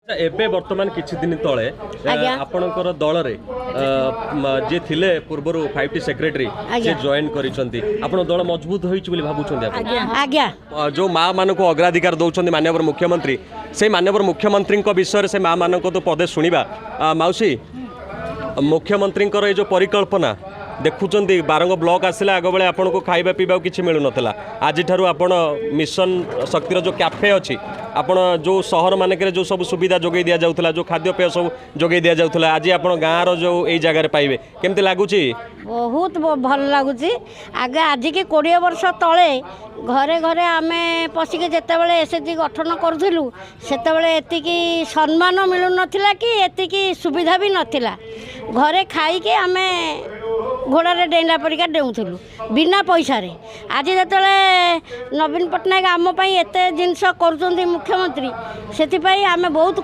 ଏବେ ବର୍ତ୍ତमान କିଛି ଦିନ ତଳେ ଆପଣଙ୍କର ଦଳରେ जे थिले पूर्वर 5T सेक्रेटरी से जॉइन करिसंती आपण दल मजबूत होइछ बोली भाबुछंती आपण आज्ञा जो मां मान को अग्राधिकार दउछंती माननीय मुख्यमंत्री से माननीय मुख्यमंत्री को विषय से मां मान को तो पदे सुनिबा माउसी मुख्यमंत्री ये जो परिकल्पना देखुं बारंग ब्लॉक आसला आग बेले आपन को खाइबा पीबा किसी मिलू नाला आज ठारू आपण मिशन शक्तिर जो कैफे अच्छी आपण जो सहर मानक जो सब सुविधा जोगे दि जाऊला जो खाद्यपेय सब जोगे दि जाऊला आज आप गाँव जो यही जगह पाइबे केमती लगुच बहुत भल लगुच आगे आज के 20 वर्ष तले घरे घरे आमे पशिके जेतेबेले एसएचजी गठन करूँ से सम्मान मिलू नथिला कि एतिकी सुविधा भी नथिला घरे खाइके आमे घोड़े डेला परिका डेउथलु बिना पैसा रे आज जो नवीन पट्टनायक आम एत जिनस कर मुख्यमंत्री से आमे बहुत